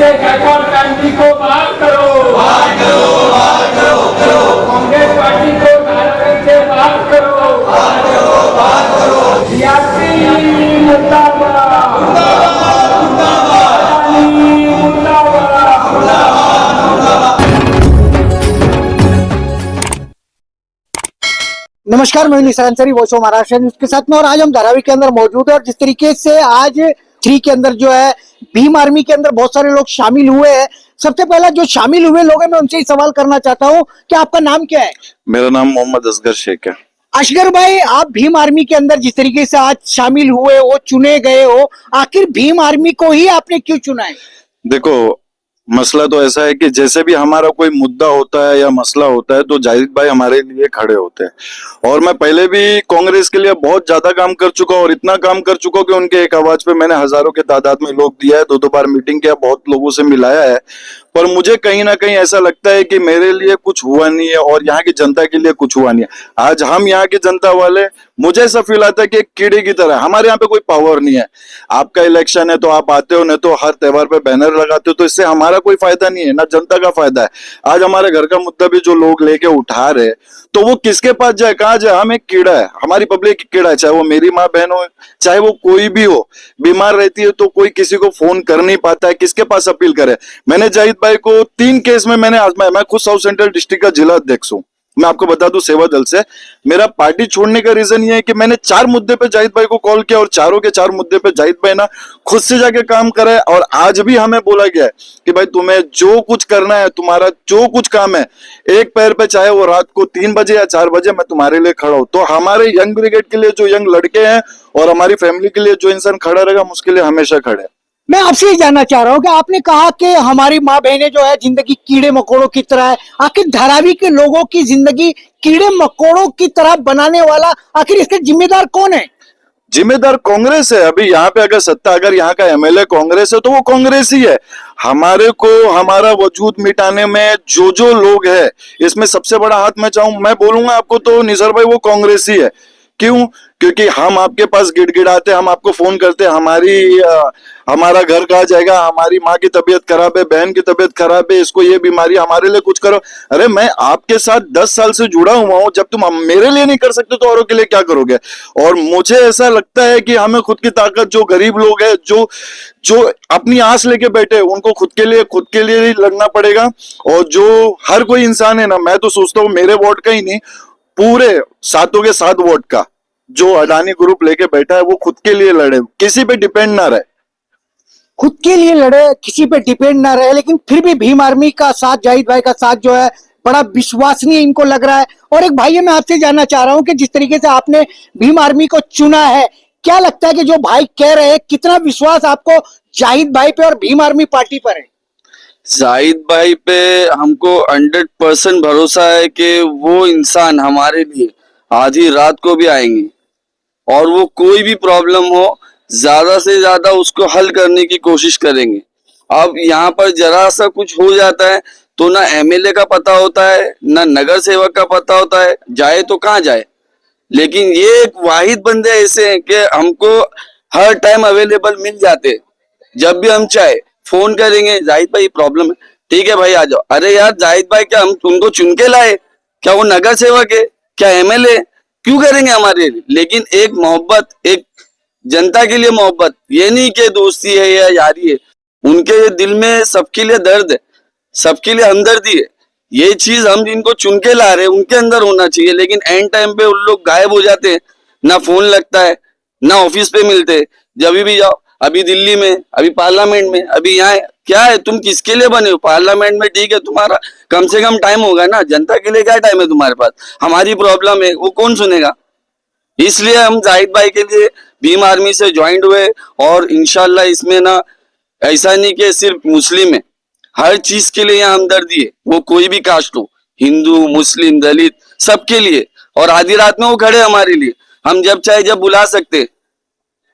से गायकवाड़ फैमिली को बाहर करो, कांग्रेस पार्टी को नारायण से बाहर करो, सीआरपी मुर्दाबाद, नमस्कार, मैं निशान Ansari, voice of Maharashtra news के साथ में। और आज हम धारावी के अंदर मौजूद है और जिस तरीके से आज 3 के अंदर जो है भीम आर्मी के अंदर बहुत सारे लोग शामिल हुए हैं। सबसे पहला जो शामिल हुए लोग हैं, मैं उनसे ही सवाल करना चाहता हूं कि आपका नाम क्या है? मेरा नाम मोहम्मद असगर शेख है। असगर भाई, आप भीम आर्मी के अंदर जिस तरीके से आज शामिल हुए हो, चुने गए हो, आखिर भीम आर्मी को ही आपने क्यों चुना है? देखो, मसला तो ऐसा है कि जैसे भी हमारा कोई मुद्दा होता है या मसला होता है तो जाहिद भाई हमारे लिए खड़े होते हैं। और मैं पहले भी कांग्रेस के लिए बहुत ज्यादा काम कर चुका और इतना काम कर चुका कि उनके एक आवाज पे मैंने हजारों के तादाद में लोग दिया है, 2-2 बार मीटिंग किया, बहुत लोगों से मिलाया है। पर मुझे कहीं ना कहीं ऐसा लगता है कि मेरे लिए कुछ हुआ नहीं है और यहाँ की जनता के लिए कुछ हुआ नहीं है। आज हम यहाँ की जनता वाले, मुझे ऐसा फील आता है कि एक कीड़े की तरह, हमारे यहाँ पे कोई पावर नहीं है। आपका इलेक्शन है तो आप आते हो, नहीं तो हर त्योहार पे बैनर लगाते हो, तो इससे हमारा कोई फायदा नहीं है, ना जनता का फायदा है। आज हमारे घर का मुद्दा भी जो लोग लेके उठा रहे, तो वो किसके पास जाए, कहाँ जाए? हम एक कीड़ा है, हमारी पब्लिक एक कीड़ा है, चाहे वो मेरी माँ बहन हो, चाहे वो कोई भी हो। बीमार रहती है तो कोई किसी को फोन कर नहीं पाता है, किसके पास अपील करे? मैंने जाहिद भाई को 3 केस में मैंने आजमाया। मैं खुद साउथ सेंट्रल डिस्ट्रिक्ट का जिला अध्यक्ष हूँ, मैं आपको बता दूं, सेवा दल से। मेरा पार्टी छोड़ने का रीजन ये है कि मैंने 4 मुद्दे पे जाहिद भाई को कॉल किया और चारों के 4 मुद्दे पे जाहिद भाई ना खुद से जाके काम करा है। और आज भी हमें बोला गया है कि भाई तुम्हें जो कुछ करना है, तुम्हारा जो कुछ काम है, एक पैर पे, चाहे वो रात को 3 बजे या 4 बजे, मैं तुम्हारे लिए खड़ा हूं। तो हमारे यंग ब्रिगेड के लिए जो यंग लड़के हैं और हमारी फैमिली के लिए जो इंसान खड़ा रहेगा, हम उसके लिए हमेशा खड़े हैं। मैं आपसे ये जानना चाह रहा हूँ कि आपने कहा कि हमारी माँ बहनें जो है जिंदगी कीड़े मकोड़ों की तरह है। आखिर धारावी के लोगों की जिंदगी कीड़े मकोड़ों की तरह बनाने वाला आखिर इसके जिम्मेदार कौन है? जिम्मेदार कांग्रेस है। अभी यहाँ पे अगर सत्ता, अगर यहाँ का एमएलए कांग्रेस है तो वो कांग्रेस ही है। हमारे को हमारा वजूद मिटाने में जो जो लोग है, इसमें सबसे बड़ा हाथ मैं बोलूंगा आपको तो निसर भाई, वो कांग्रेस ही है। क्यों? क्योंकि हम आपके पास गिड़गिड़ाते, हम आपको फोन करते, हमारा घर कहाँ जाएगा, हमारी माँ की तबीयत खराब है, बहन की तबीयत खराब है, इसको ये बीमारी, हमारे लिए कुछ करो। अरे मैं आपके साथ 10 साल से जुड़ा हुआ हूँ, जब तुम मेरे लिए नहीं कर सकते तो औरों के लिए क्या करोगे? और मुझे ऐसा लगता है कि हमें खुद की ताकत, जो गरीब लोग हैं, जो अपनी आस लेके बैठे, उनको खुद के लिए ही लड़ना पड़ेगा। और जो हर कोई इंसान है ना, मैं तो सोचता हूँ मेरे वोट का ही नहीं, पूरे 7 के 7 वोट का जो अडानी ग्रुप लेके बैठा है, वो खुद के लिए लड़े, किसी पे डिपेंड ना रहे। खुद के लिए लड़े, किसी पे डिपेंड ना रहे, लेकिन फिर भी भीम आर्मी का साथ, जाहिद भाई का साथ जो है बड़ा विश्वसनीय इनको लग रहा है। और एक भाई, मैं आपसे जानना चाह रहा हूं कि जिस तरीके से आपने भीम आर्मी को चुना है, क्या लगता है कि जो भाई कह रहे हैं, कितना विश्वास आपको जाहिद भाई पे और भीम आर्मी पार्टी पर है? जाहिद भाई पे हमको 100% भरोसा है कि वो इंसान हमारे लिए आधी रात को भी आएंगे और वो कोई भी प्रॉब्लम हो, ज्यादा से ज्यादा उसको हल करने की कोशिश करेंगे। अब यहाँ पर जरा सा कुछ हो जाता है तो ना एमएलए का पता होता है, ना नगर सेवक का पता होता है, जाए तो कहाँ जाए। लेकिन ये एक वाहिद बंदे ऐसे हैं कि हमको हर टाइम अवेलेबल मिल जाते। जब भी हम चाहे फोन करेंगे, जाहिद भाई प्रॉब्लम है, ठीक है भाई आ जाओ। अरे यार जाहिद भाई, क्या हम उनको चुन के लाए? क्या वो नगर सेवक है? क्या एमएलए? क्यों करेंगे हमारे लिए? लेकिन एक मोहब्बत, एक जनता के लिए मोहब्बत, ये नहीं कि दोस्ती है या यारी है। उनके दिल में सबके लिए दर्द है, सबके लिए हमदर्दी है। ये चीज हम जिनको चुन के ला रहे हैं उनके अंदर होना चाहिए। लेकिन एंड टाइम पे उन लोग गायब हो जाते हैं, ना फोन लगता है, ना ऑफिस पे मिलते। जब भी जाओ, अभी दिल्ली में, अभी पार्लियामेंट में, अभी यहाँ क्या है? तुम किसके लिए बने हो? पार्लियामेंट में ठीक है, तुम्हारा कम से कम टाइम होगा ना, जनता के लिए क्या टाइम है तुम्हारे पास? हमारी प्रॉब्लम है, वो कौन सुनेगा? इसलिए हम जाहिद भाई के लिए भीम आर्मी से ज्वाइंट हुए। और इंशाल्लाह इसमें ना, ऐसा नहीं कि सिर्फ मुस्लिम है, हर चीज के लिए यहाँ हमदर्दी है। वो कोई भी कास्ट हो, हिंदू, मुस्लिम, दलित, सबके लिए। और आधी रात में वो खड़े हमारे लिए, हम जब चाहे जब बुला सकते।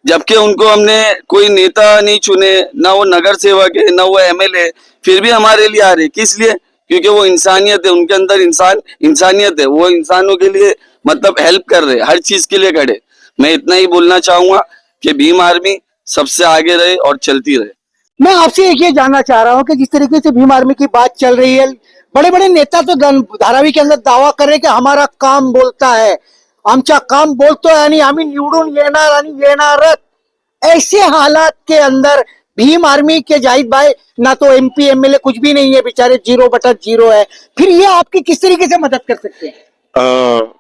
जबकि उनको हमने कोई नेता नहीं चुने, ना वो नगर सेवक है, ना वो एमएलए, फिर भी हमारे लिए आ रहे। किस लिए? क्योंकि वो इंसानियत है, उनके अंदर इंसानियत है। वो इंसानों के लिए मतलब हेल्प कर रहे, हर चीज के लिए खड़े। मैं इतना ही बोलना चाहूंगा कि भीम आर्मी सबसे आगे रहे और चलती रहे। मैं आपसे एक ये जानना चाह रहा हूँ कि जिस तरीके से भीम आर्मी की बात चल रही है, बड़े बड़े नेता तो धारावी के अंदर दावा कर रहे हैं कि हमारा काम बोलता है, आमचा काम बोलतो है आणि आम्ही निवडून येणार आणि येणारच. ऐसे हालात के अंदर भीम आर्मी के जाहिद भाई ना तो एमपी एमएलए कुछ भी नहीं है, बेचारे 0/0 है, फिर ये आपकी किस तरीके से मदद कर सकते हैं?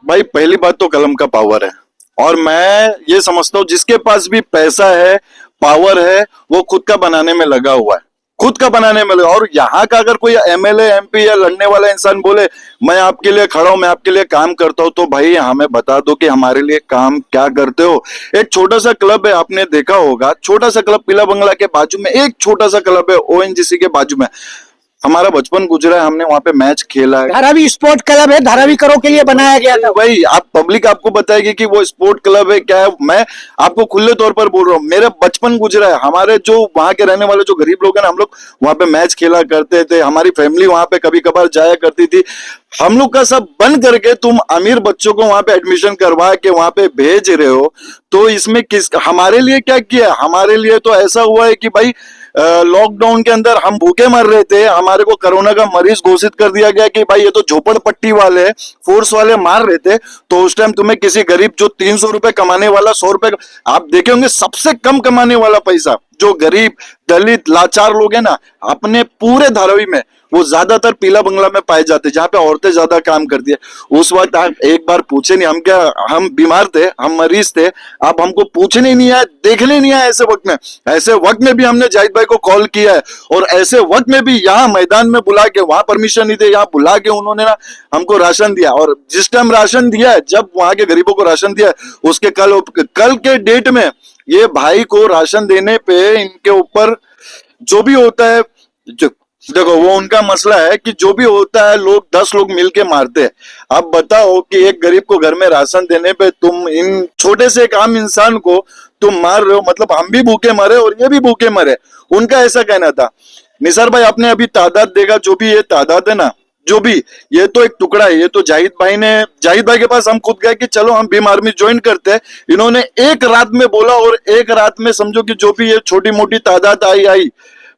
भाई पहली बात तो कलम का पावर है, और मैं ये समझता हूँ जिसके पास भी पैसा है, पावर है, वो खुद का बनाने में लगा हुआ है, खुद का बनाने में लगा. और यहाँ का अगर कोई एमएलए एमपी या लड़ने वाला इंसान बोले मैं आपके लिए खड़ा हूं, मैं आपके लिए काम करता हूं, तो भाई हमें बता दो कि हमारे लिए काम क्या करते हो. एक छोटा सा क्लब है, आपने देखा होगा, छोटा सा क्लब पीला बंगला के बाजू में एक छोटा सा क्लब है ओएनजीसी के बाजू में. हमारा बचपन गुजरा है, हमने वहां पे मैच खेला है. धारावी स्पोर्ट क्लब है, धारावी करो के लिए बनाया गया था. भाई आप पब्लिक आपको बताएगी कि वो स्पोर्ट क्लब है क्या है. मैं आपको खुले तौर पर बोल रहा हूँ, मेरा बचपन गुजरा है. हमारे जो वहां के रहने वाले जो गरीब लोग हैं ना, हम लोग वहां पे मैच खेला करते थे, हमारी फैमिली वहां पे कभी कभार जाया करती थी. हम लोग का सब बंद करके तुम अमीर बच्चों को वहां पे एडमिशन करवा के वहां पे भेज रहे हो, तो इसमें किस हमारे लिए क्या किया? हमारे लिए तो ऐसा हुआ है कि भाई लॉकडाउन के अंदर हम भूखे मर रहे थे, हमारे को कोरोना का मरीज घोषित कर दिया गया कि भाई ये तो झोपड़पट्टी वाले फोर्स वाले मार रहे थे. तो उस टाइम तुम्हें किसी गरीब जो 300 रुपए कमाने वाला 100 रुपए, आप देखे होंगे सबसे कम कमाने वाला पैसा जो गरीब दलित लाचार लोग हैं ना, अपने पूरे धारावी में वो ज्यादातर पीला बंगला में पाए जाते, जहां पे औरतें ज्यादा काम करती है. उस वक्त आप एक बार पूछे नहीं, हम क्या, हम बीमार थे, हम मरीज थे, आप हमको पूछने नहीं आए, देखने नहीं आए. ऐसे वक्त में, ऐसे वक्त में भी हमने जाहिद भाई को कॉल किया है, और ऐसे वक्त में भी यहाँ मैदान में बुला के, वहां परमिशन नहीं थे, यहाँ बुला के उन्होंने ना हमको राशन दिया. और जिस टाइम राशन दिया है, जब वहां के गरीबों को राशन दिया है, उसके कल के डेट में ये भाई को राशन देने पे इनके ऊपर जो भी होता है, जो देखो वो उनका मसला है कि जो भी होता है लोग 10 लोग मिलके मारते हैं. अब बताओ कि एक गरीब को घर में राशन देने पे तुम इन छोटे से एक आम इंसान को तुम मार रहे हो, मतलब हम भी भूखे मरे और ये भी भूखे मरे. उनका ऐसा कहना था. निसार भाई आपने अभी तादाद देगा, जो भी ये तादाद है ना, जो भी, ये तो एक टुकड़ा है. ये तो जाहिद भाई के पास हम खुद गए कि चलो हम भीम आर्मी ज्वाइन करते हैं. इन्होंने एक रात में बोला, और एक रात में समझो कि जो भी ये छोटी मोटी तादाद आई.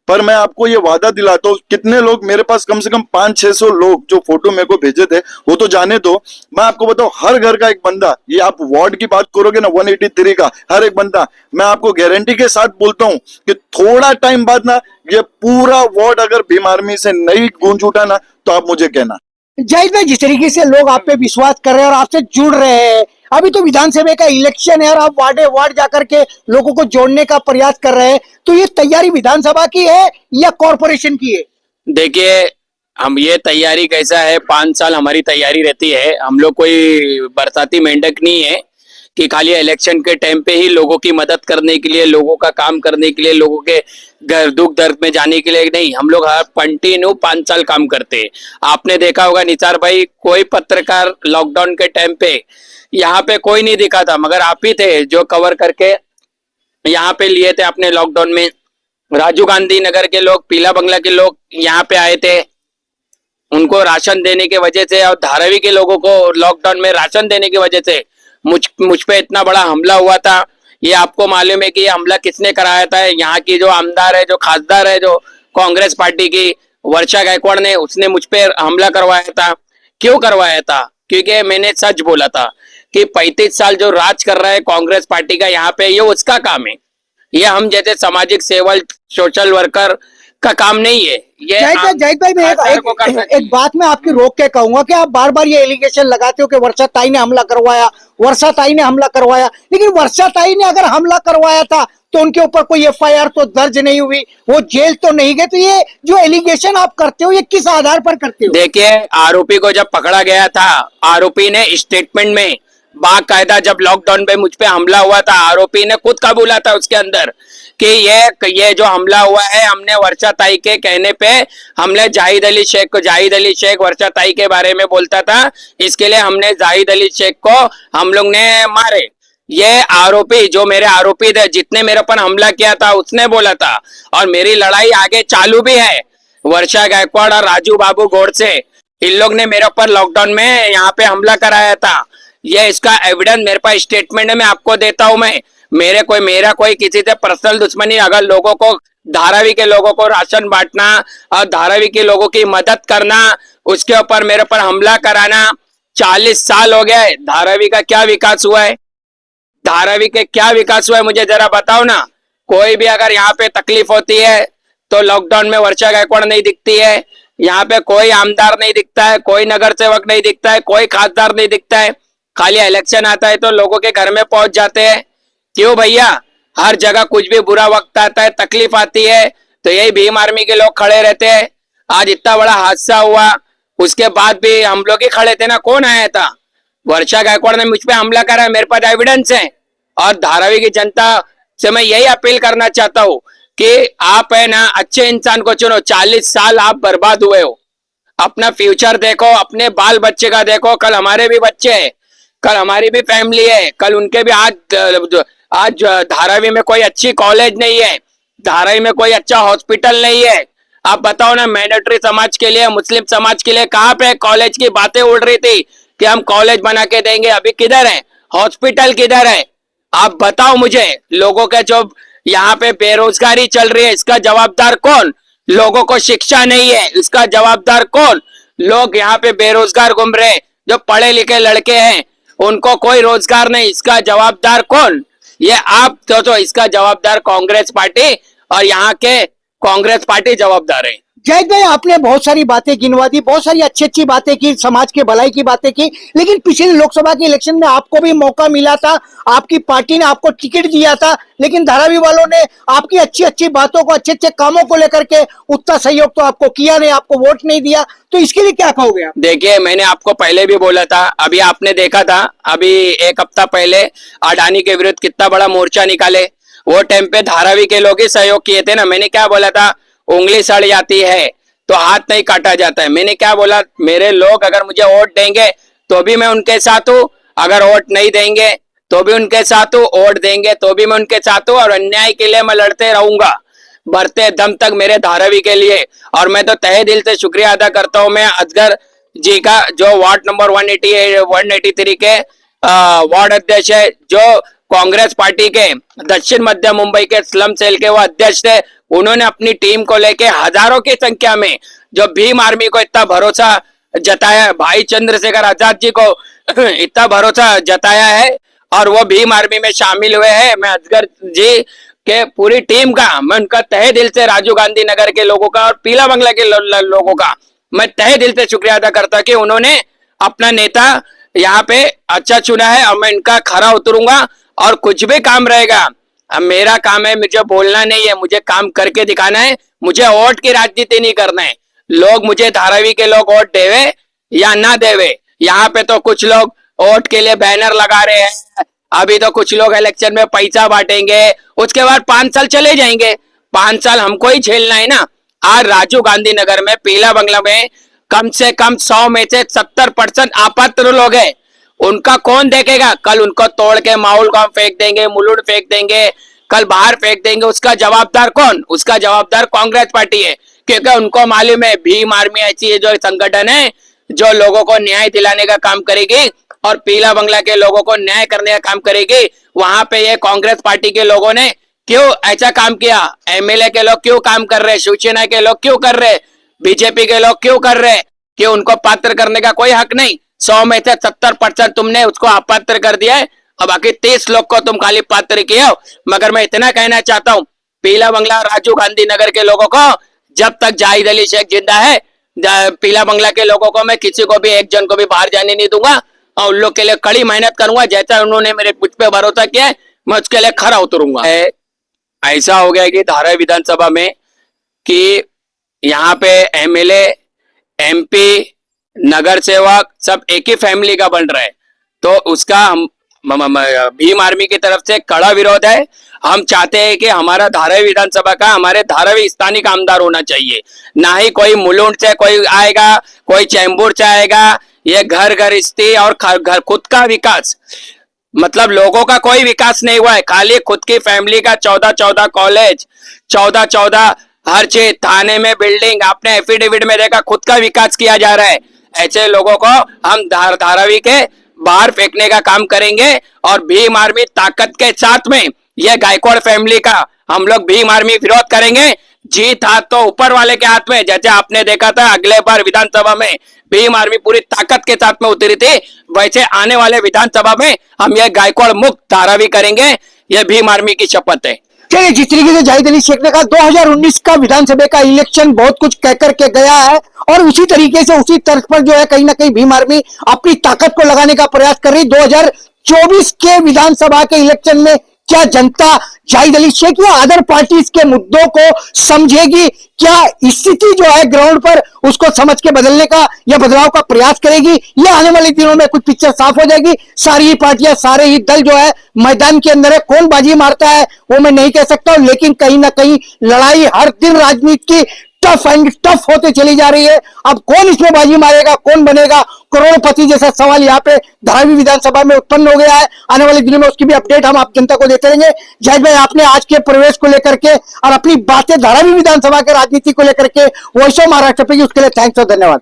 पर मैं आपको ये वादा दिलाता हूँ, कितने लोग मेरे पास, कम से कम 500-600 लोग जो फोटो मेरे को भेजे थे, वो तो जाने दो. मैं आपको बताऊं, हर घर का एक बंदा, ये आप वार्ड की बात करोगे ना 183 का, हर एक बंदा, मैं आपको गारंटी के साथ बोलता हूं कि थोड़ा टाइम बाद ना ये पूरा वार्ड अगर भीम आर्मी से नहीं गूंज उठा ना, तो आप मुझे कहना. जाहिद भाई, जिस तरीके से लोग आप पे विश्वास कर रहे हैं और आपसे जुड़ रहे हैं, अभी तो विधानसभा का इलेक्शन है और आप वार्डे वार्ड जाकर के लोगों को जोड़ने का प्रयास कर रहे हैं, तो ये तैयारी विधानसभा की है या कॉरपोरेशन की है? देखिए, हम ये तैयारी कैसा है, 5 साल हमारी तैयारी रहती है. हम लोग कोई बरसाती मेंढक नहीं है कि खाली इलेक्शन के टाइम पे ही लोगों की मदद करने के लिए, लोगों का काम करने के लिए, लोगों के घर दुख दर्द में जाने के लिए नहीं. हम लोग हर कंटिन्यू 5 साल काम करते हैं. आपने देखा होगा निसार भाई, कोई पत्रकार लॉकडाउन के टाइम पे यहाँ पे कोई नहीं दिखा था, मगर आप ही थे जो कवर करके यहाँ पे लिए थे आपने लॉकडाउन में. राजीव गांधी नगर के लोग, पीला बंगला के लोग यहाँ पे आए थे, उनको राशन देने की वजह से, और धारावी के लोगों को लॉकडाउन में राशन देने की वजह से मुझ पे इतना बड़ा हमला हुआ था. ये आपको मालूम है कि ये हमला किसने कराया था? यहाँ की जो आमदार है, जो खासदार है, जो कांग्रेस पार्टी की वर्षा गायकवाड़ ने, उसने मुझ पे हमला करवाया था. क्यों करवाया था? क्योंकि मैंने सच बोला था कि 35 साल जो राज कर रहा है कांग्रेस पार्टी का यहाँ पे, ये उसका काम है. ये हम जैसे सामाजिक सेवक, सोशल वर्कर का काम नहीं है. ये जाहिद भाई, मैं एक बात में आपकी रोक के कहूंगा कि आप बार बार ये एलिगेशन लगाते हो कि वर्षा ताई ने हमला करवाया, वर्षा ताई ने हमला करवाया, लेकिन वर्षा ताई ने अगर हमला करवाया था तो उनके ऊपर कोई एफआईआर तो दर्ज नहीं हुई, वो जेल तो नहीं गए. तो ये जो एलिगेशन आप करते हो, ये किस आधार पर करते हो? देखिए, आरोपी को जब पकड़ा गया था, आरोपी ने स्टेटमेंट में बाकायदा, जब लॉकडाउन पे मुझ पे हमला हुआ था, आरोपी ने खुद कबूला था उसके अंदर कि ये जो हमला हुआ है, हमने वर्षा ताई के कहने पे, हमने जाहिद अली शेख वर्षा ताई के बारे में बोलता था, इसके लिए हमने जाहिद अली शेख को हम लोग ने मारे. ये आरोपी, जो मेरे आरोपी थे, जितने मेरे पर हमला किया था, उसने बोला था. और मेरी लड़ाई आगे चालू भी है. वर्षा गायकवाड़ और राजू बाबू गोडसे, इन लोग ने मेरे ऊपर लॉकडाउन में यहाँ पे हमला कराया था. ये इसका एविडेंस मेरे पास स्टेटमेंट में आपको देता हूं. मेरा कोई किसी से पर्सनल दुश्मनी, अगर लोगों को धारावी के लोगों को राशन बांटना और धारावी के लोगों की मदद करना, उसके ऊपर मेरे पर हमला कराना। 40 साल हो गए, धारावी का क्या विकास हुआ है? धारावी के क्या विकास हुआ है मुझे जरा बताओ ना। कोई भी अगर यहाँ पे तकलीफ होती है तो लॉकडाउन में वर्षा गायकवाड़ नहीं दिखती है, यहाँ पे कोई आमदार नहीं दिखता है, कोई नगर सेवक नहीं दिखता है, कोई खासदार नहीं दिखता है। खाली इलेक्शन आता है तो लोगों के घर में पहुंच जाते हैं। क्यों भैया? हर जगह कुछ भी बुरा वक्त आता है, तकलीफ आती है तो यही भीम आर्मी के लोग खड़े रहते हैं। आज इतना बड़ा हादसा हुआ उसके बाद भी हम लोग ही खड़े थे ना, कौन आया था? वर्षा गायकवाड़ ने मुझ पे हमला करा, मेरे पास एविडेंस है। और धारावी की जनता से मैं यही अपील करना चाहता हूँ कि आप है ना अच्छे इंसान को चुनो। 40 साल आप बर्बाद हुए हो, अपना फ्यूचर देखो, अपने बाल बच्चे का देखो। कल हमारे भी बच्चे हैं, कल हमारी भी फैमिली है, कल उनके भी। आज धारावी में कोई अच्छी कॉलेज नहीं है, धारावी में कोई अच्छा हॉस्पिटल नहीं है। आप बताओ ना, मैनोरिटी समाज के लिए, मुस्लिम समाज के लिए कहाँ पे कॉलेज की बातें उड़ रही थी कि हम कॉलेज बना के देंगे, अभी किधर है? हॉस्पिटल किधर है? आप बताओ मुझे। लोगों के जो यहाँ पे बेरोजगारी चल रही है, इसका जवाबदार कौन? लोगों को शिक्षा नहीं है, इसका जवाबदार कौन? लोग यहाँ पे बेरोजगार घूम रहे हैं, जो पढ़े लिखे लड़के हैं उनको कोई रोजगार नहीं, इसका जवाबदार कौन? ये आप तो इसका जवाबदार कांग्रेस पार्टी और यहाँ के कांग्रेस पार्टी जवाबदार है। जाहिद भाई, आपने बहुत सारी बातें गिनवा दी, बहुत सारी अच्छी अच्छी बातें की, समाज के भलाई की बातें की, लेकिन पिछले लोकसभा के इलेक्शन में आपको भी मौका मिला था, आपकी पार्टी ने आपको टिकट दिया था, लेकिन धारावी वालों ने आपकी अच्छी अच्छी बातों को, अच्छे अच्छे कामों को लेकर के उतना सहयोग तो आपको किया नहीं, आपको वोट नहीं दिया, तो इसके लिए क्या कहोगे आप? देखिए, मैंने आपको पहले भी बोला था, अभी आपने देखा था, अभी 1 हफ्ता पहले अडानी के विरुद्ध कितना बड़ा मोर्चा निकाले। वो टाइम पे धारावी के लोग ही सहयोग किए थे ना। मैंने क्या बोला था? उंगली सड़ जाती है तो हाथ नहीं काटा जाता है। मैंने क्या बोला? मेरे लोग अगर मुझे वोट देंगे तो भी मैं उनके साथ हूँ, अगर वोट नहीं देंगे तो भी उनके साथ हूँ, वोट देंगे तो भी मैं उनके साथ हूँ, और अन्याय के लिए मैं लड़ते रहूंगा बढ़ते दम तक मेरे धारावी के लिए। और मैं तो तहे दिल से शुक्रिया अदा करता हूँ मैं असगर जी का, जो वार्ड नंबर 183 के वार्ड अध्यक्ष है, जो कांग्रेस पार्टी के दक्षिण मध्य मुंबई के स्लम सेल के वो अध्यक्ष थे। उन्होंने अपनी टीम को लेके हजारों की संख्या में जो भीम आर्मी को इतना भरोसा जताया, भाई चंद्रशेखर आजाद जी को इतना भरोसा जताया है और वो भीम आर्मी में शामिल हुए हैं। मैं असगर जी के पूरी टीम का, मैं उनका तहे दिल से, राजीव गांधी नगर के लोगों का और पीला बंगला के लोगों का मैं तहे दिल से शुक्रिया अदा करता कि उन्होंने अपना नेता यहाँ पे अच्छा चुना है। और मैं इनका खरा उतरूंगा और कुछ भी काम रहेगा, अब मेरा काम है, मुझे बोलना नहीं है, मुझे काम करके दिखाना है। मुझे वोट की राजनीति नहीं करना है। लोग मुझे, धारावी के लोग वोट देवे या ना देवे, यहाँ पे तो कुछ लोग वोट के लिए बैनर लगा रहे हैं, अभी तो कुछ लोग इलेक्शन में पैसा बांटेंगे, उसके बाद 5 साल चले जाएंगे। 5 साल हमको ही झेलना है ना। आज राजीव गांधी नगर में, पीला बंगला में कम से कम 100 में से 70% अपात्र लोग हैं। उनका कौन देखेगा? कल उनको तोड़ के माहौल को हम फेंक देंगे, मुलुंड फेंक देंगे, कल बाहर फेंक देंगे, उसका जवाबदार कौन? उसका जवाबदार कांग्रेस पार्टी है, क्योंकि उनको मालूम है भीम आर्मी ऐसी है जो संगठन है जो लोगों को न्याय दिलाने का काम करेगी और पीला बंगला के लोगों को न्याय करने का काम करेगी। वहां पे ये कांग्रेस पार्टी के लोगों ने क्यों ऐसा काम किया? एमएलए के लोग क्यों काम कर रहे? शिवसेना के लोग क्यों कर रहे? बीजेपी के लोग क्यों कर रहे? कि उनको पात्र करने का कोई हक नहीं। 100 में से 70% तुमने उसको अपात्र कर दिया है और बाकी 30 लोग को तुम खाली पात्र किए हो। मगर मैं इतना कहना चाहता हूँ, पीला बंगला राजीव गांधी नगर के लोगों को, जब तक जाहिद अली शेख जिंदा है, पीला बंगला के लोगों को मैं किसी को भी, एक जन को भी बाहर जाने नहीं दूंगा और उन लोग के लिए कड़ी मेहनत करूंगा। जैसा उन्होंने मेरे मुझ पे भरोसा किया है, मैं उसके लिए खरा उतरूंगा। ऐसा हो गया कि धारावी विधानसभा में कि यहाँ पे एमएलए, एमपी, नगर सेवक सब एक ही फैमिली का बन रहा है, तो उसका हम भीम आर्मी की तरफ से कड़ा विरोध है। हम चाहते हैं कि हमारा धारावी विधानसभा का, हमारे धारावी स्थानीय आमदार होना चाहिए, ना ही कोई मुलुंड से कोई आएगा, कोई चैम्बूर से आएगा। ये घर घर स्थिति और घर खुद का विकास, मतलब लोगों का कोई विकास नहीं हुआ है, खाली खुद की फैमिली का 14 कॉलेज, 14 हर चीज, थाने में बिल्डिंग, आपने एफिडेविट में देखा, खुद का विकास किया जा रहा है। ऐसे लोगों को हम धारावी के बाहर फेंकने का काम करेंगे और भीम आर्मी ताकत के साथ में यह गायकवाड़ फैमिली का हम लोग भीम आर्मी विरोध करेंगे। जीत हाथ तो ऊपर वाले के हाथ में। जैसे आपने देखा था अगले बार विधानसभा में भीम आर्मी पूरी ताकत के साथ में उतरी थी, वैसे आने वाले विधानसभा में हम ये गायकवाड़ मुक्त धारावी करेंगे। ये भीम आर्मी की शपथ है। चलिए, जिस तरीके से जाहिद अली शेख ने कहा 2019 का विधानसभा का इलेक्शन बहुत कुछ कह करके गया है और उसी तरीके से उसी तर्ज पर जो है कहीं ना कहीं भीम आर्मी अपनी ताकत को लगाने का प्रयास कर रही। 2024 के विधानसभा के इलेक्शन में क्या जनता जाहिद अली शेख या अदर पार्टीज के मुद्दों को समझेगी? क्या स्थिति जो है ग्राउंड पर उसको समझ के बदलने का या बदलाव का प्रयास करेगी? ये आने वाले दिनों में कुछ पिक्चर साफ हो जाएगी। सारी ही पार्टियां, सारे ही दल जो है मैदान के अंदर है। कौन बाजी मारता है वो मैं नहीं कह सकता हूं, लेकिन कहीं ना कहीं लड़ाई हर दिन राजनीति की टफ एंड टफ होते चली जा रही है। अब कौन इसमें बाजी मारेगा, कौन बनेगा करोड़पति, जैसा सवाल यहाँ पे धारावी विधानसभा में उत्पन्न हो गया है। आने वाले दिनों में उसकी भी अपडेट हम आप जनता को देते रहेंगे। जाहिद भाई, आपने आज के प्रवेश को लेकर के और अपनी बातें धारावी विधानसभा के राजनीति को लेकर के वॉइस ऑफ महाराष्ट्र पे की, उसके लिए थैंक्स और धन्यवाद।